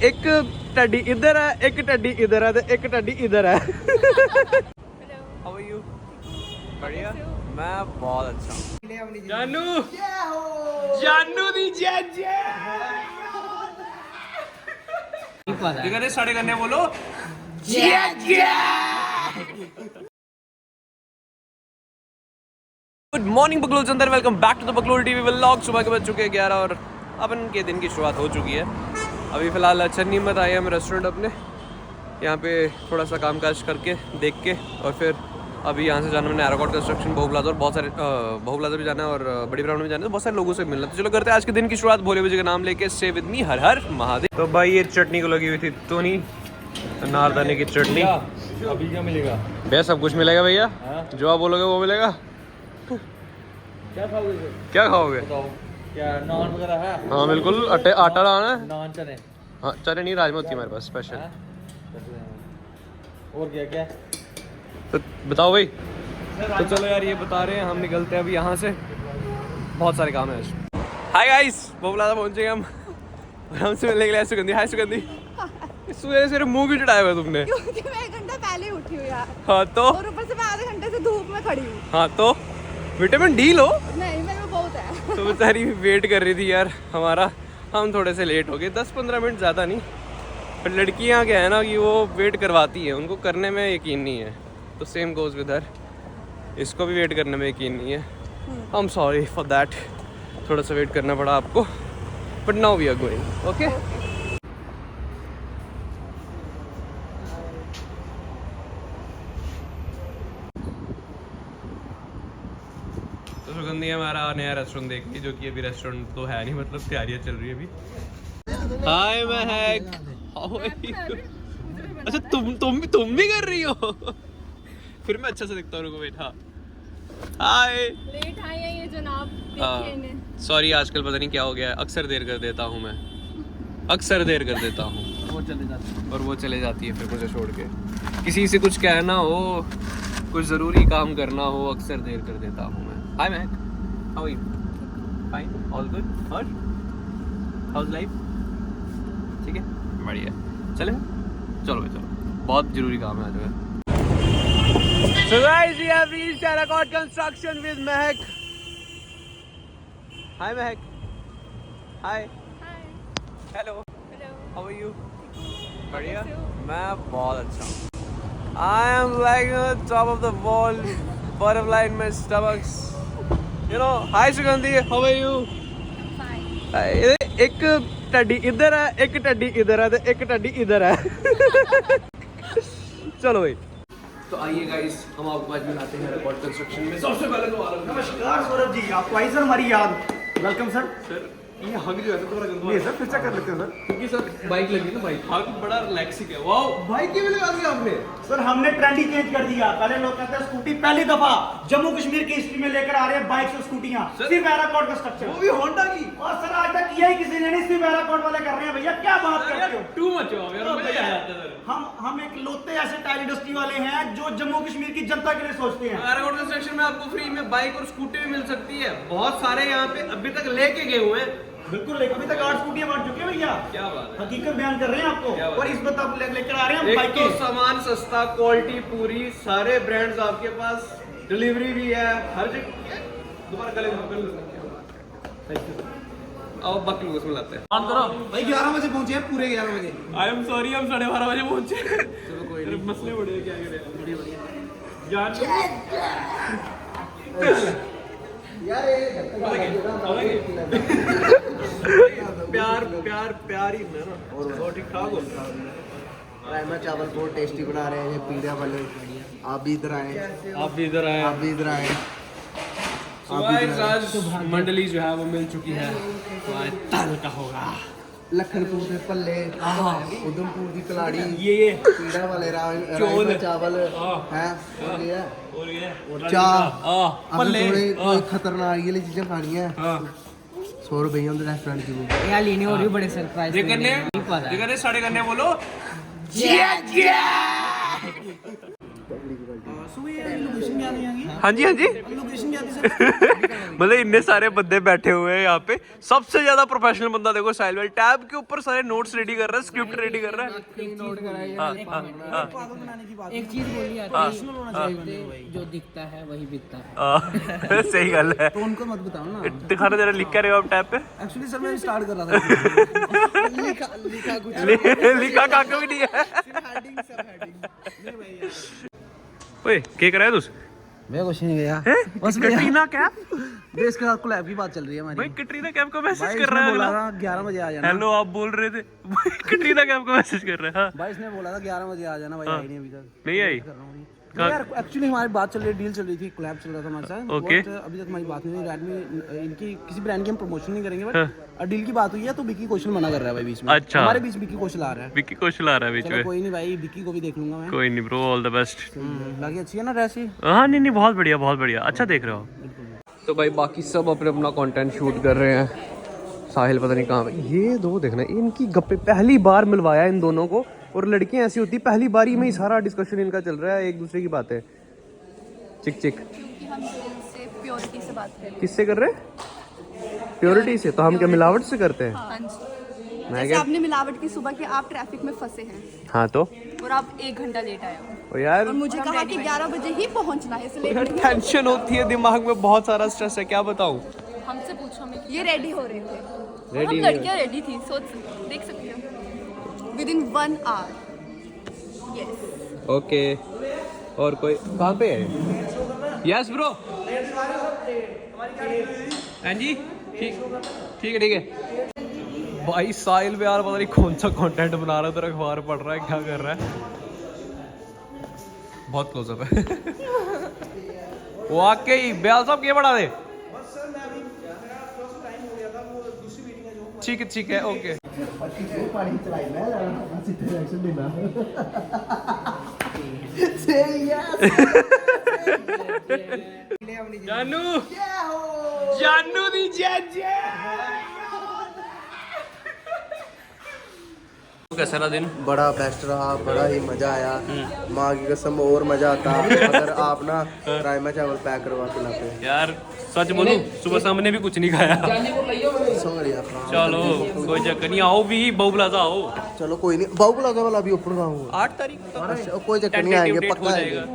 एक टड्डी इधर है, एक टड्डी इधर है, एक टड्डी इधर है। How are you? बढ़िया, मैं बहुत अच्छा हूँ। जानू जानू दी जय साढ़े करने बोलो। गुड मॉर्निंग बकलोल अंदर, वेलकम बैक टू द बकलोल टीवी व्लॉग। सुबह के बज चुके हैं 11 और अपन के दिन की शुरुआत हो चुकी है। अभी फ़िलहाल चन्नी मत आए हम रेस्टोरेंट अपने, यहाँ पे थोड़ा सा कामकाज करके देख के, और फिर अभी यहाँ से जाना मैंने एयरपोर्ट कंस्ट्रक्शन, बहु प्लाजा, और बहुत सारे बहु प्लाजा भी जाना है और बड़ी ब्राउन में जाना है, तो बहुत सारे लोगों से मिलना। तो चलो करते हैं आज के दिन की शुरुआत भोले बाबा जी का नाम लेके। स्टे विद मी, हर हर महादेव। तो भाई ये चटनी को लगी हुई थी तो नहीं, अनारदाने की चटनी। अभी क्या मिलेगा भैया? सब कुछ मिलेगा भैया, जो आप बोलोगे वो मिलेगा। क्या खाओगे? क्या खाओगे? क्या नान वगैरह है? हाँ बिल्कुल, आटा लाना है। नान चने? हाँ चने नहीं, राजमा होती है हमारे पास स्पेशल। और क्या क्या? तो बताओ भाई। तो चलो यार, ये बता रहे हैं, हम निकलते हैं अभी यहाँ से, बहुत सारे काम है आज। हाय गाइस, बहुप्लाजा पहुँचे हम और हमसे मिलने के लिए सुगंधी। हाय सुगंधी। सवेरे सवेरे मुंह क्यों चढ़ाया हुआ तुमने? क्योंकि मैं 1 घंटा पहले उठी हूँ यार। हाँ तो? और ऊपर से मैं आधे घंटे से धूप में खड़ी हूँ। हाँ तो विटामिन डी लो। नहीं, मेरे में बहुत है। तो बेचारी वेट कर रही थी यार हमारा, हम थोड़े से लेट हो गए, 10-15 मिनट, ज़्यादा नहीं। पर लड़कियाँ क्या है ना कि वो वेट करवाती है, उनको करने में यकीन नहीं है। तो सेम गोज़ विद हर, इसको भी वेट करने में यकीन नहीं है। I am sorry for that, थोड़ा सा वेट करना पड़ा आपको, but now we are going. Okay. तो सुगंधी हमारा नया रेस्टोरेंट देख ली, जो कि अभी रेस्टोरेंट तो है नहीं, मतलब तैयारियां चल रही है अभी। हाय महक, अच्छा तुम भी कर रही हो? फिर मैं अच्छा से दिखता हूँ, रुको बैठा। हाय, लेट आई है ये जनाब, देखिए इन्हें। सॉरी, आजकल पता नहीं क्या हो गया है, अक्सर देर कर देता हूँ मैं, अक्सर देर कर देता हूँ। वो चले जाते हैं और वो चले जाती है फिर मुझे छोड़ के। किसी से कुछ कहना हो, कुछ ज़रूरी काम करना हो, अक्सर देर कर देता हूँ मैं। Hi Mahak, how are you? Fine, all good. और हाउस लाइफ? ठीक है, बढ़िया। चले चलो भाई, चलो, बहुत ज़रूरी काम है आज में। So guys, we have reached Terracotta Construction with Mehak. Hi Mehak. Hi. Hi. Hello. Hello. How are you? बढ़िया, मैं बहुत अच्छा हूँ। I am like on the top of the wall, butterfly in my stomach. You know, hi Sugandhi, how are you? Fine. एक टड्डी इधर है, एक टड्डी इधर है, एक टड्डी इधर है। चलो भाई, तो आइए गाइस, हम आपको आज मिलाते हैं रिकॉर्ड कंस्ट्रक्शन में। सबसे पहले तो नमस्कार सौरभ जी, आपको आई सर हमारी याद। Welcome sir. सर ये हग जो है तो थोड़ा गंदा नहीं सर, फिर से कर लेते हैं सर। क्योंकि सर बाइक लगी ना, बाइक हग बड़ा रिलैक्सिंग है। वाओ, बाइक की भी लगा दी आपने? सर हमने ट्रेंड ही चेंज कर दिया। पहले लोग कहते हैं स्कूटी, पहली दफा जम्मू कश्मीर की हिस्ट्री में लेकर आ रहे हैं बाइक और स्कूटियां, सिर्फ एराकॉर्ड का स्ट्रक्चर, वो भी होंडा की। और सर आज तक किया ही किसी ने नहीं, सिर्फ एराकॉर्ड वाले कर रहे हैं। भैया क्या बात करते हो? टू मच हो यार, मजा आ जाता है। हम एक लोते ऐसे टायर इंडस्ट्री वाले हैं जो जम्मू कश्मीर की जनता के लिए सोचते हैं। एराकॉर्ड कंस्ट्रक्शन में आपको फ्री में बाइक और स्कूटी भी मिल सकती है। बहुत सारे यहाँ पे अभी तक लेके गए हुए हैं। बिल्कुल, अभी तक 8 स्कूटियां बांट चुके हैं भैया। क्या बात है, हकीकत बयान कर रहे हैं आपको। और इस बात आप लेकर आ रहे हैं हम एक बाइक तो सामान सस्ता, क्वालिटी पूरी, सारे ब्रांड्स आपके पास, डिलीवरी भी है हर जगह। दोबारा गले में आओ, बाकी लोगों से मिलाते हैं। ऑन करो भाई, 11 बजे पहुंचे हैं, पूरे 11 बजे। आई एम सॉरी, हम 12:30 बजे पहुंचे। चलो कोई नहीं, मसले बड़े हैं, क्या करें। बढ़िया यार, प्यार प्यार प्यार ही है ना, और ठीक ठाक हो। राजमा चावल बहुत टेस्टी बना रहे हैं ये पीड़ा वाले। आप भी इधर आए, आप भी इधर आए, आप भी इधर आए। आज मंडली जो है वो मिल चुकी है, तो आज तल का होगा। लखनपुर के पल्ले, उधमपुर की कलाड़ी, ये पीड़ा वाले राजमा चावल हैं, और ये और चाह। पल्ले थोड़ी खतरनाक ये चीजें खानी है। 100 रुपये रेस्टोरेंट की यार लेने और भी बड़े सरप्राइज ये करने साढ़े करने बोलो। सुबह ये लोकेशन क्या नहीं आ गई? हाँ जी हाँ जी मतलब इतने सारे बंदे बैठे हुए हैं यहाँ पे। सबसे ज्यादा प्रोफेशनल बंदा देखो साहिल भाई, टैब के ऊपर सारे नोट्स रेडी कर रहा है, स्क्रिप्ट रेडी कर रहा है। एक चीज बोली आती है, जो दिखता है वही बिकता है। सही गल है। तो उनको मत बताओ ना। दिखाना जरा, लिख कर रहे हो आप टैब पे? एक्चुअली सर मैं स्टार्ट कर रहा था। लिखा कुछ लिखा काका भी नहीं है। हेडिंग सब हेडिंग। ओए क्या कर रहा है तू? मैं कुछ नहीं गया। बस कटरीना कैफ देश के साथ कोलैब की बात चल रही है हमारी। भाई कटरीना कैफ को मैसेज भाई कर रहा है बोला अगला। था 11 बजे आ जाना। हेलो आप बोल रहे थे कटरीना कैफ को मैसेज कर रहा है। हाँ भाई इसने बोला था 11 बजे आ जाना, भाई आई नहीं अभी तक। नहीं आई। कर रहा हूँ यार, एक्चुअली हमारी बात चल रही है, डील चल रही थी, कोलैब चल रहा था हमारे साथ। Okay. But अभी तक हमारी बात नहीं हुई। रेडमी इनकी किसी ब्रांड की हम प्रमोशन नहीं करेंगे, बट डील की बात हुई है तो विकी कौशल मना कर रहा है भाई बीच में। अच्छा। हमारे बीच विकी कौशल आ रहा है। विक्की कौशल आ रहा है बीच चलो में। कोई नहीं भाई, विकी को भी देख लूंगा मैं। कोई नहीं ब्रो, ऑल द बेस्ट। लगी अच्छी है ना ड्रेस ये? हाँ नहीं नहीं बहुत बढ़िया बहुत बढ़िया, अच्छा देख रहे हो। तो भाई बाकी सब अपने अपना कंटेंट शूट कर रहे हैं। साहिल पता नहीं कहाँ पे। ये दो देखना, इनकी गप्पे पहली बार मिलवाया इन दोनों को। और लड़कियां ऐसी होती पहली बारी में ही सारा डिस्कशन इनका चल रहा है, एक दूसरे की बातें। चिक चिक क्योंकि हम दिल से प्योरिटी से बात करते किससे कर रहे हैं? प्योरिटी से। तो हम क्या मिलावट से करते हैं? हैं। हाँ जी। मैं जैसे क्या? आपने मिलावट की सुबह कि आप ट्रैफिक में फंसे हैं हाँ तो और आप 1 घंटा लेट आए हो ओ यार और मुझे कहा कि 11 बजे ही पहुंचना है, इसलिए नहीं टेंशन होती है दिमाग में, बहुत सारा स्ट्रेस है, क्या बताऊं। हमसे पूछो हमें। ये रेडी हो रहे थे और Ready हम नहीं लड़कियां रेडी थी, सोच देख सकते हो विदिन 1 आवर। यस ओके और कोई कहाँ पे है? Yes bro. हाँ जी ठीक ठीक है। भाई साहिल भी यार पता नहीं कौन सा कंटेंट बना रहा है, उधर अखबार पढ़ रहा है, क्या कर रहा है। बहुत क्लोजअप है। वाकई ब्याल साहब क्या बढ़ा दे। ठीक है ओके। जानू जानू दी जय। कैसा रहा दिन? बड़ा बेस्ट रहा, बड़ा ही मजा आया। माँ की कसम और मजा आता अगर आप ना राजमा चावल पैक करवा के लाते। यार सच बोलूं सुबह सामने भी कुछ नहीं खाया। सॉरी यार। चलो कोई चक्कर नहीं, आओ भी बहु प्लाजा आओ। चलो कोई नहीं, बाबू प्लाजा वाला भी ऊपर का हूँ। 8 तारीख को कोई चक्कर नहीं, आएंगे Tentative date पक्का हो आएंगे, जाएगा।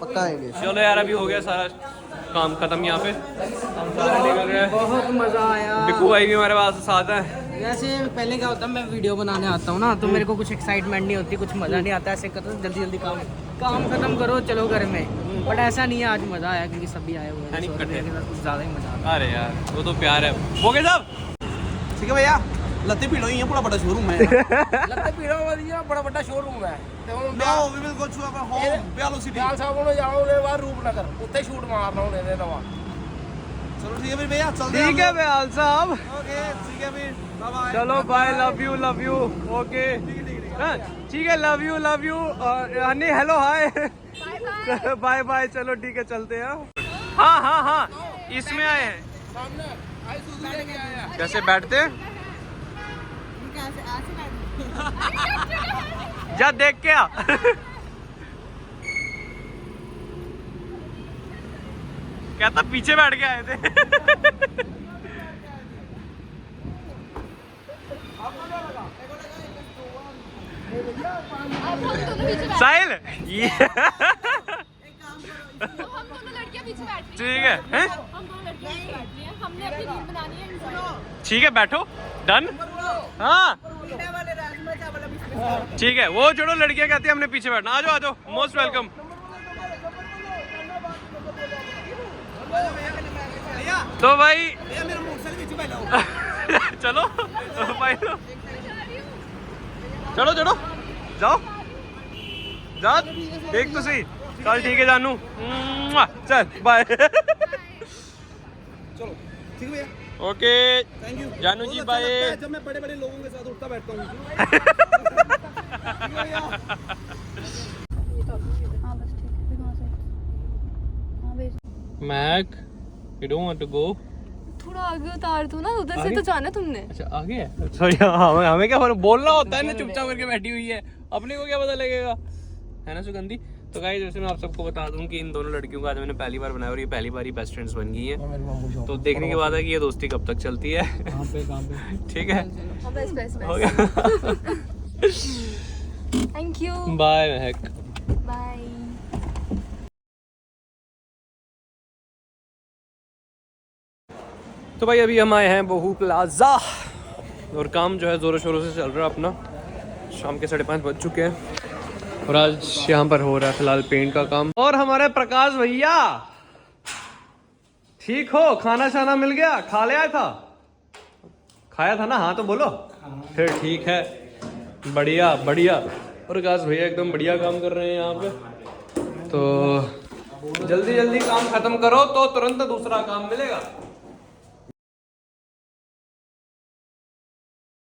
पक्का आएंगे। चलो यार अभी हो गया सारा काम खत्म यहाँ पे, हम सारा निकल रहे हैं। बहुत मजा आया। बिक्कू भाई भी हमारे पास साथ है। वैसे पहले क्या होता है, मैं वीडियो बनाने आता हूँ ना तो मेरे को कुछ एक्साइटमेंट नहीं होती, कुछ मजा नहीं आता। ऐसे करो जल्दी जल्दी काम खत्म करो चलो घर में। बट ऐसा नहीं है, आज मजा आया क्योंकि सभी आए हुए हैं। नहीं, तो इकट्ठे। मेरे साथ कुछ ज्यादा ही मजा आता अरे यार वो तो प्यार है। बोगे साहब ठीक है भैया, लत्ते पीड़ो ही है, पूरा बड़ा शोरूम है। है। लगता पीड़ा वाली बड़ा बड़ा शोरूम है। No we will go to our home ब्यालो सिटी। ਸਾਹਿਬ ਨੂੰ ਜਾਓਗੇ ਬਾਹਰ ਰੂਪਨਗਰ, ਉੱਥੇ ਸ਼ੂਟ ਮਾਰਨਾ ਉਹਨੇ ਦੇ ਨਵਾਂ। चलो ठीक है फिर भैया, चलते हैं। ठीक है ब्याल साहब, ओके ठीक है फिर, बाय बाय। चलो बाय, लव यू ओके। ठीक है love you honey hello hi bye bye. चलो ठीक है चलते हैं। हाँ इसमें आए हैं। कैसे बैठते हैं? जा देख के आ। कहता पीछे बैठ के आए थे। साहिल ये हम दोनों लड़कियां पीछे बैठ रही ठीक है हैं? हम दोनों लड़कियां पीछे बैठ रही हैं, हमने अपनी रील बनानी है। ठीक है बैठो डन। हाँ ठीक है, वो छोड़ो, लड़कियां कहती है हमने पीछे बैठना। आ जाओ मोस्ट वेलकम। तो भाई चलो भाई चलो जाओ देख तो सही। चल ठीक है जानू, चल बाय। चलो ठीक है भैया, ओके थैंक यू जानू जी बाय। जब मैं बड़े लोगों के साथ उठता बैठता हूँ। हाँ बस ठीक है, फिर वहाँ से हाँ भेज। मैक you don't want to go. थोड़ा आगे उतार दो ना, उधर से तो जाना तुमने। अच्छा आगे है, सॉरी। हमें क्या बोलना होता है ना, चुपचाप करके बैठी हुई है, अपने को क्या पता लगेगा, है ना सुगंधी। तो गाइस जैसे मैं आप सबको बता दूं कि इन दोनों लड़कियों का आज मैंने पहली बार बनाया और ये पहली बार ही बेस्ट फ्रेंड्स बन गई है। तो देखने के बाद है कि ये दोस्ती कब तक चलती है। ठीक है, बस बस हो बस। गया। Thank you. Bye Mahak. Bye. तो भाई अभी हम आए हैं बहू प्लाजा और काम जो है ज़ोरों शोरों से चल रहा है अपना। शाम के 5:30 बज चुके हैं और आज यहाँ पर हो रहा है फिलहाल पेंट का काम। और हमारे प्रकाश भैया ठीक हो? खाना शाना मिल गया? खा ले आया था? खाया था ना? हाँ तो बोलो फिर ठीक है। बढ़िया बढ़िया। प्रकाश भैया एकदम बढ़िया काम कर रहे हैं यहाँ पे। तो जल्दी जल्दी काम खत्म करो तो तुरंत दूसरा काम मिलेगा।